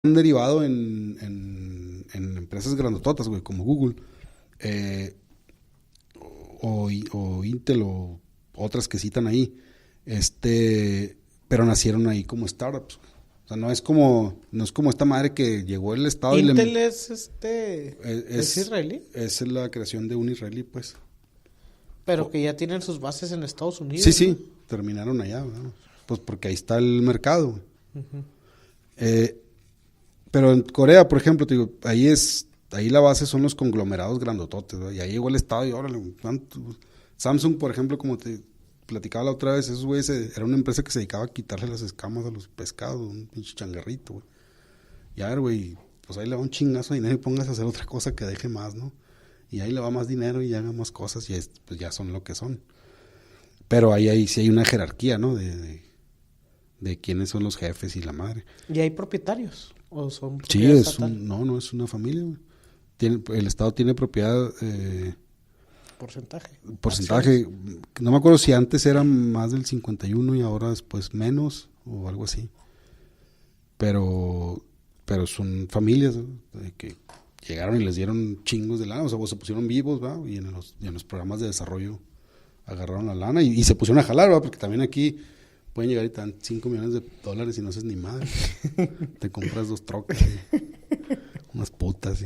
han derivado en empresas grandototas, güey, como Google, o Intel o otras que citan ahí, pero nacieron ahí como startups. O sea, no es como esta madre que llegó el Estado Intel y le... ¿Es israelí? Es la creación de un israelí, pues. Pero que ya tienen sus bases en Estados Unidos. Sí, sí, terminaron allá, ¿no? Pues porque ahí está el mercado, güey. Uh-huh. Pero en Corea, por ejemplo, te digo, ahí la base son los conglomerados grandototes, ¿no? Y ahí llegó el Estado y órale, Samsung, por ejemplo, como te platicaba la otra vez, esos güeyes era una empresa que se dedicaba a quitarle las escamas a los pescados, un pinche changarrito, güey. Y a ver, güey, pues ahí le va un chingazo de dinero y pongas a hacer otra cosa que deje más, ¿no? Y ahí le va más dinero y haga más cosas y pues ya son lo que son. Pero ahí sí hay una jerarquía, ¿no? De quiénes son los jefes y la madre. ¿Y hay propietarios? ¿O son sí, es no, es una familia, güey. El Estado tiene propiedad... Porcentaje. No me acuerdo si antes era más del 51 y ahora después menos o algo así. Pero son familias, ¿no? Que llegaron y les dieron chingos de lana, o sea, pues se pusieron vivos, ¿va? Y en los programas de desarrollo agarraron la lana y se pusieron a jalar, ¿va? Porque también aquí pueden llegar y te dan $5 millones y no haces ni madre. Te compras 2 trocas, unas putas,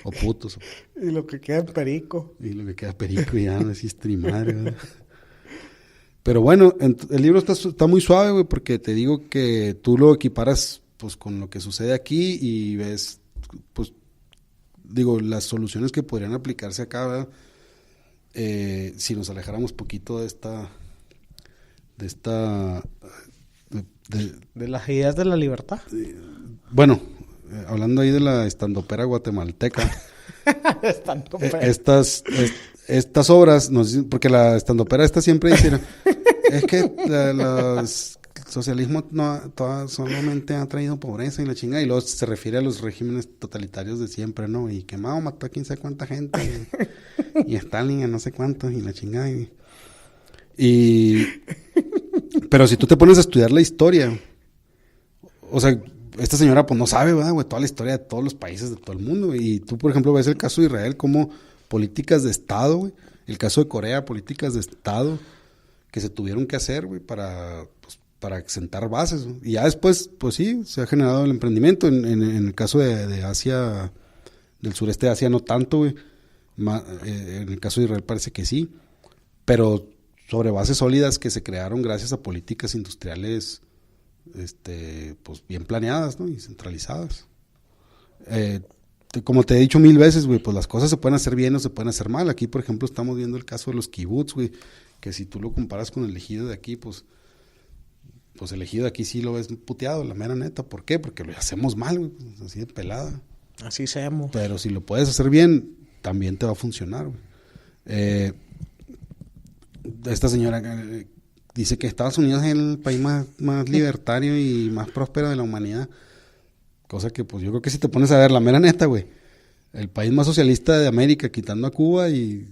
o putos. Y lo que queda perico. Y ya no existe ni madre, ¿verdad? Pero bueno, el libro está muy suave, güey, porque te digo que tú lo equiparas pues con lo que sucede aquí y ves, pues, digo, las soluciones que podrían aplicarse acá, ¿verdad? Si nos alejáramos poquito de las ideas de la libertad. Bueno, hablando ahí de la estandopera guatemalteca. Estas obras, porque la estandopera esta siempre dice, es que el socialismo solamente ha traído pobreza y la chingada, y luego se refiere a los regímenes totalitarios de siempre, ¿no? Y que Mao mató a quién sabe cuánta gente, y Stalin a no sé cuántos, y la chingada. Pero si tú te pones a estudiar la historia, o sea, esta señora pues no sabe, ¿verdad, güey? Toda la historia de todos los países de todo el mundo, güey. Y tú, por ejemplo, ves el caso de Israel como políticas de Estado, güey. El caso de Corea, políticas de Estado que se tuvieron que hacer, güey, para sentar bases, ¿no? Y ya después, pues sí, se ha generado el emprendimiento. En el caso de Asia, del sureste de Asia no tanto, güey. En el caso de Israel parece que sí. Pero sobre bases sólidas que se crearon gracias a políticas industriales pues bien planeadas, ¿no? Y centralizadas. Como te he dicho 1000 veces, güey, pues las cosas se pueden hacer bien o se pueden hacer mal. Aquí, por ejemplo, estamos viendo el caso de los kibbutz, güey, que si tú lo comparas con el ejido de aquí, pues el ejido de aquí sí lo ves puteado, la mera neta. ¿Por qué? Porque lo hacemos mal, güey, pues, así de pelada. Así seamos. Pero si lo puedes hacer bien, también te va a funcionar, güey. Esta señora dice que Estados Unidos es el país más libertario y más próspero de la humanidad. Cosa que, pues, yo creo que si te pones a ver la mera neta, güey, el país más socialista de América, quitando a Cuba y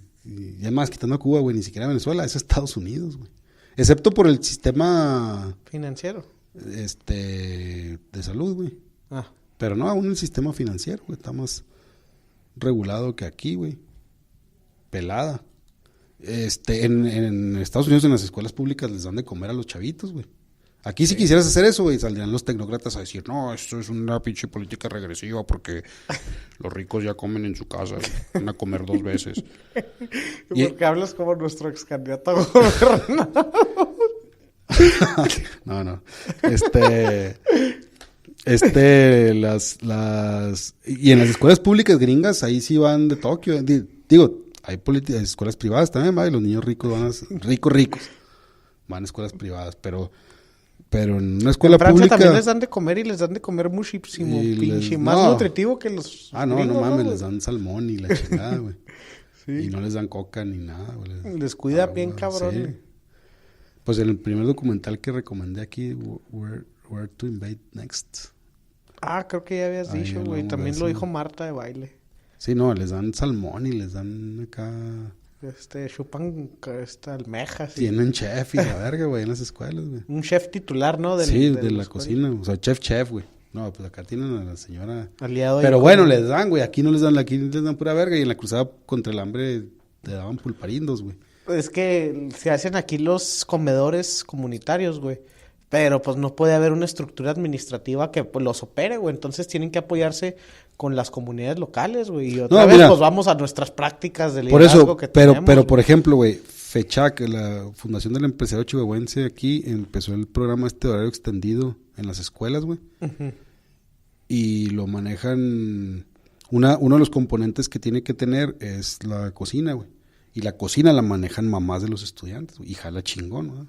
además quitando a Cuba, güey, ni siquiera Venezuela, es Estados Unidos, güey. Excepto por el sistema... financiero. De salud, güey. Pero no, aún el sistema financiero, güey, está más regulado que aquí, güey. Pelada. En Estados Unidos, en las escuelas públicas, les dan de comer a los chavitos, güey. Aquí si quisieras hacer eso, güey, saldrían los tecnócratas a decir, no, esto es una pinche política regresiva porque los ricos ya comen en su casa, van a comer 2 veces. Porque hablas como nuestro ex candidato a gobernador. No. Y en las escuelas públicas gringas, ahí sí van de Tokio. Digo, hay escuelas privadas también, ¿va? Y los niños ricos ricos, van a escuelas privadas, pero en una escuela Francia pública... también les dan de comer y les dan de comer muchísimo, pinche, más nutritivo que los gringos, no mames, les dan salmón y la chingada, güey. Sí. Y no les dan coca ni nada, güey. Les cuida bien, cabrón. Sí. Pues en el primer documental que recomendé aquí, Where to Invade Next. Creo que ya habías dicho, güey. También lo dijo Marta de Baile. Sí, no, les dan salmón y les dan acá... chupan almejas. Tienen chef y la verga, güey, en las escuelas, güey. Un chef titular, ¿no? De la cocina, o sea, chef, güey. No, pues acá tienen a la señora... Aliado. Pero bueno, les dan, güey. Aquí les dan pura verga. Y en la cruzada contra el hambre te daban pulparindos, güey. Es que se hacen aquí los comedores comunitarios, güey. Pero pues no puede haber una estructura administrativa que pues, los opere, güey. Entonces tienen que apoyarse con las comunidades locales, güey. Y otra vez, mira, pues vamos a nuestras prácticas de liderazgo que tenemos. Pero por ejemplo, güey, FECHAC, la Fundación del Empresario Chihuahuense, aquí empezó el programa de horario extendido en las escuelas, güey. Uh-huh. Y lo manejan... Uno de los componentes que tiene que tener es la cocina, güey. Y la cocina la manejan mamás de los estudiantes, güey. Y jala chingón, ¿no?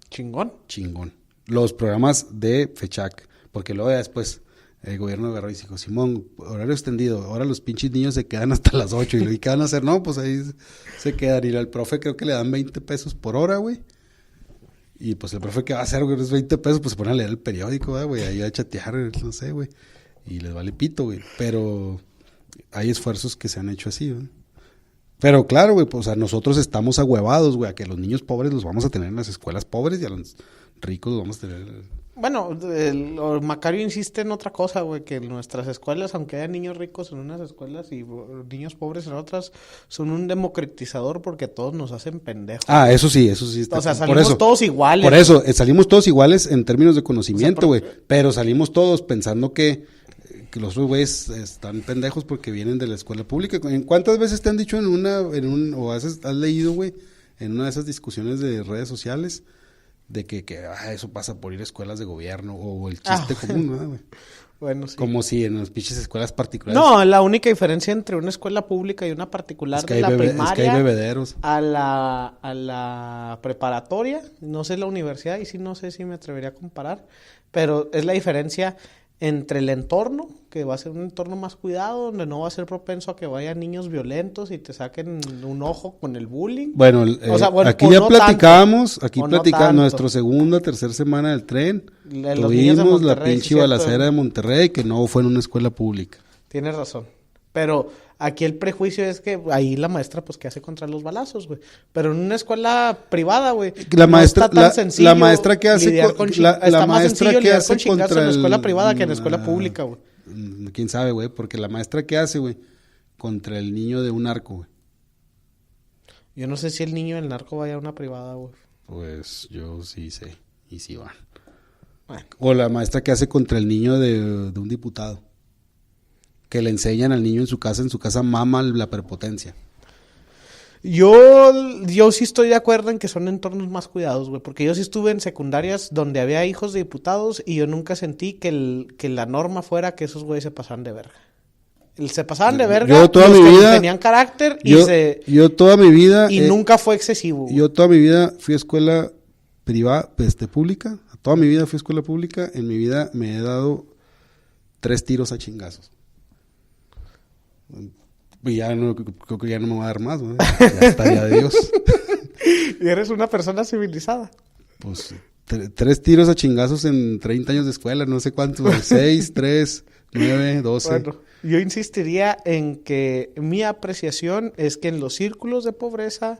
¿Chingón? Chingón. Los programas de FECHAC. Porque luego ya después el gobierno agarró y dijo, Simón, horario extendido. Ahora los pinches niños se quedan hasta las 8. ¿Y qué van a hacer? No, pues ahí se quedan. Y al profe creo que le dan 20 pesos por hora, güey. Y pues el profe, ¿qué va a hacer, güey? Esos 20 pesos, pues se pone a leer el periódico, güey. Ahí a chatear, no sé, güey. Y les vale pito, güey. Pero hay esfuerzos que se han hecho así, güey. Pero claro, güey, pues, o sea, nosotros estamos ahuevados, güey, a que los niños pobres los vamos a tener en las escuelas pobres y a los ricos los vamos a tener... Bueno, Macario insiste en otra cosa, güey, que en nuestras escuelas, aunque haya niños ricos en unas escuelas y niños pobres en otras, son un democratizador porque todos nos hacen pendejos. Ah, eso sí. Está, o sea, salimos todos iguales. Por eso, salimos todos iguales en términos de conocimiento, güey, pero salimos todos pensando que los güeyes están pendejos porque vienen de la escuela pública. ¿Cuántas veces te han dicho o has leído, güey, en una de esas discusiones de redes sociales de que eso pasa por ir a escuelas de gobierno o el chiste común, ¿no, güey? Bueno, sí. Como si en las pinches escuelas particulares... No, la única diferencia entre una escuela pública y una particular de la primaria... Es que hay bebederos. A la preparatoria, no sé la universidad, y sí no sé si me atrevería a comparar, pero es la diferencia entre el entorno, que va a ser un entorno más cuidado, donde no va a ser propenso a que vayan niños violentos y te saquen un ojo con el bullying. Bueno, aquí ya no platicamos, nuestra segunda, tercera semana del tren, tuvimos la pinche balacera de Monterrey, que no fue en una escuela pública. Tienes razón, pero aquí el prejuicio es que ahí la maestra, pues, ¿qué hace contra los balazos, güey? Pero en una escuela privada, güey, no está tan sencillo. La maestra que hace está más sencillo lidiar con chingazos en la escuela privada que en la escuela pública, güey. Quién sabe, güey, porque la maestra que hace, güey, contra el niño de un narco, güey. Yo no sé si el niño del narco vaya a una privada, güey. Pues yo sí sé, y sí van. Bueno. O la maestra que hace contra el niño de un diputado. Que le enseñan al niño en su casa mama la prepotencia. Yo sí estoy de acuerdo en que son entornos más cuidados, güey, porque yo sí estuve en secundarias donde había hijos de diputados y yo nunca sentí que la norma fuera que esos güeyes se pasaban de verga. Se pasaban de verga yo toda los mi que vida, tenían carácter yo toda mi vida... Y nunca fue excesivo. Güey. Yo toda mi vida fui a escuela privada, pública, toda mi vida fui a escuela pública, en mi vida me he dado 3 tiros a chingazos. Y ya creo que ya no me va a dar más, güey. Ya estaría de Dios. Y eres una persona civilizada. Pues 3 tiros a chingazos en 30 años de escuela, no sé cuántos, 6, 3, 9, 12. Bueno, yo insistiría en que mi apreciación es que en los círculos de pobreza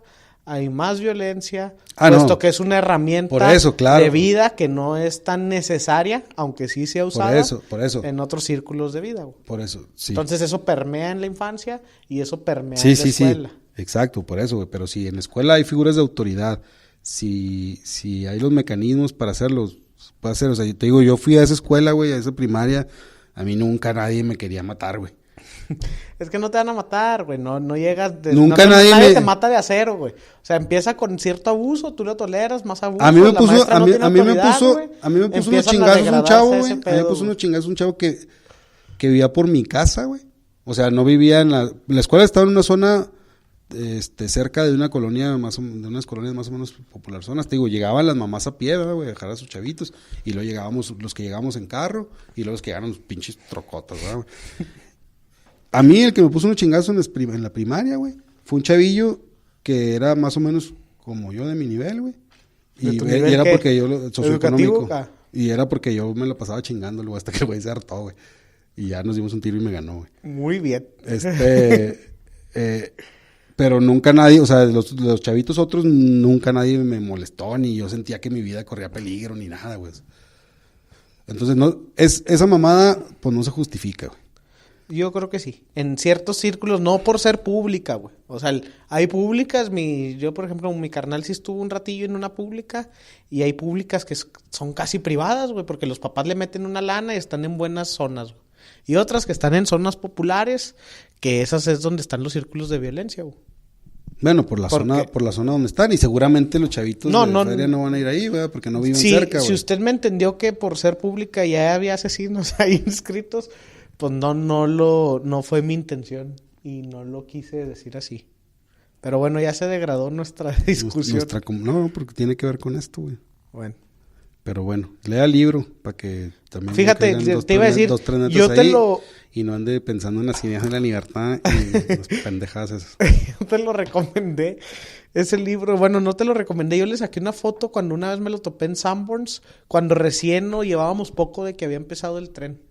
hay más violencia, puesto que es una herramienta de vida que no es tan necesaria, aunque sí sea usada por eso. En otros círculos de vida. Güey. Por eso, sí. Entonces eso permea en la infancia y eso permea en la escuela. Sí, exacto, por eso, güey. Pero si en la escuela hay figuras de autoridad, si hay los mecanismos para hacerlos, puede hacer. O sea, yo te digo, yo fui a esa escuela, güey, a esa primaria, a mí nunca nadie me quería matar, güey. Es que no te van a matar, güey, no llegas... Nadie te mata de acero, güey. O sea, empieza con cierto abuso, tú lo toleras, más abuso. A mí me puso unos chingazos un chavo, güey. A mí me puso unos chingazos un chavo que vivía por mi casa, güey. O sea, no vivía en la escuela estaba en una zona cerca de una colonia de unas colonias más o menos popular zonas. Te digo, llegaban las mamás a pie, güey, a dejar a sus chavitos, y luego llegábamos los que llegábamos en carro, y luego los que llegaron los pinches trocotas, güey. A mí el que me puso unos chingazos en la primaria, güey, fue un chavillo que era más o menos como yo de mi nivel, güey. Y era porque yo socioeconómico. Y era porque yo me lo pasaba chingándolo hasta que el güey se hartó, güey. Y ya nos dimos un tiro y me ganó, güey. Muy bien. Pero nunca nadie, o sea, los chavitos otros, nunca nadie me molestó, ni yo sentía que mi vida corría peligro, ni nada, güey. Entonces, esa mamada, pues no se justifica, güey. Yo creo que sí. En ciertos círculos, no por ser pública, güey. O sea, hay públicas, yo por ejemplo, mi carnal sí estuvo un ratillo en una pública y hay públicas que son casi privadas, güey, porque los papás le meten una lana y están en buenas zonas, güey. Y otras que están en zonas populares, que esas es donde están los círculos de violencia, güey. Bueno, por la zona donde están, y seguramente los chavitos de feria no van a ir ahí, ¿verdad? Porque no viven cerca, güey. Si usted me entendió que por ser pública ya había asesinos ahí inscritos, pues no fue mi intención y no lo quise decir así. Pero bueno, ya se degradó nuestra discusión. No, porque tiene que ver con esto, güey. Bueno. Pero bueno, lea el libro para que también... Fíjate, te iba a decir, yo te lo... Y no ande pensando en las ideas de la libertad y las pendejadas esas. Yo te lo recomendé, ese libro. Bueno, no te lo recomendé. Yo le saqué una foto cuando una vez me lo topé en Sanborns, cuando recién no llevábamos poco de que había empezado el tren.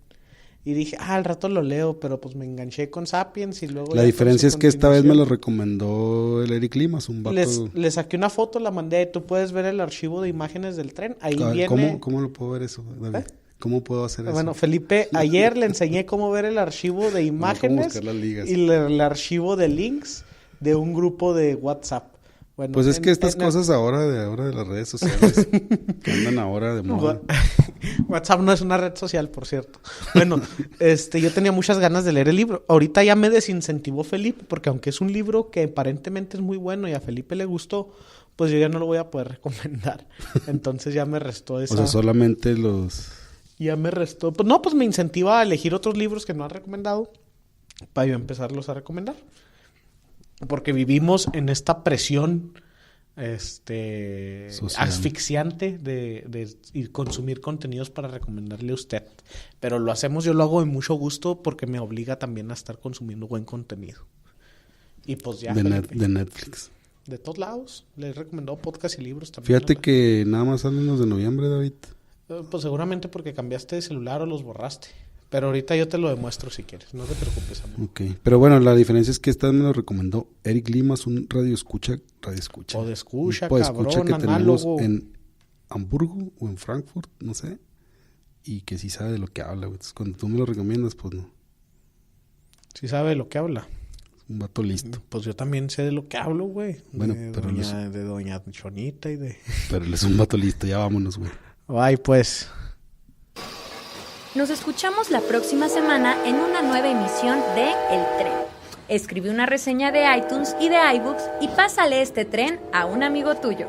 Y dije, al rato lo leo, pero pues me enganché con Sapiens y luego... La diferencia es que esta vez me lo recomendó el Eric Limas, un vato... Le saqué una foto, la mandé, tú puedes ver el archivo de imágenes del tren. Ahí viene... ¿Cómo lo puedo ver eso, David? ¿Cómo puedo hacer eso? Bueno, Felipe, ayer le enseñé cómo ver el archivo de imágenes y el archivo de links de un grupo de WhatsApp. Bueno, pues es que estas cosas ahora de las redes sociales que andan ahora de moda. WhatsApp no es una red social, por cierto. Bueno, yo tenía muchas ganas de leer el libro. Ahorita ya me desincentivó Felipe, porque aunque es un libro que aparentemente es muy bueno y a Felipe le gustó, pues yo ya no lo voy a poder recomendar. Entonces ya me restó esa... O sea, solamente los... Ya me restó... Pues no, pues me incentiva a elegir otros libros que no ha recomendado para yo empezarlos a recomendar. Porque vivimos en esta presión asfixiante de ir consumir contenidos para recomendarle a usted. Pero yo lo hago de mucho gusto porque me obliga también a estar consumiendo buen contenido. Y pues ya. De Netflix. De todos lados. Les he recomendado podcasts y libros también. Fíjate que nada más salen los de noviembre, David. Pues seguramente porque cambiaste de celular o los borraste. Pero ahorita yo te lo demuestro si quieres. No te preocupes, amor. Ok. Pero bueno, la diferencia es que esta me lo recomendó Eric Limas, un radio escucha. Podescucha, cabrón, que análogo. tenemos en Hamburgo o en Frankfurt, no sé. Y que sí sabe de lo que habla, güey. Entonces, cuando tú me lo recomiendas, pues no. Sí sabe de lo que habla. Un vato listo. Pues yo también sé de lo que hablo, güey. Bueno, de doña Chonita y de... Pero él es un vato listo. Ya vámonos, güey. Ay, pues... Nos escuchamos la próxima semana en una nueva emisión de El Tren. Escribe una reseña de iTunes y de iBooks y pásale este tren a un amigo tuyo.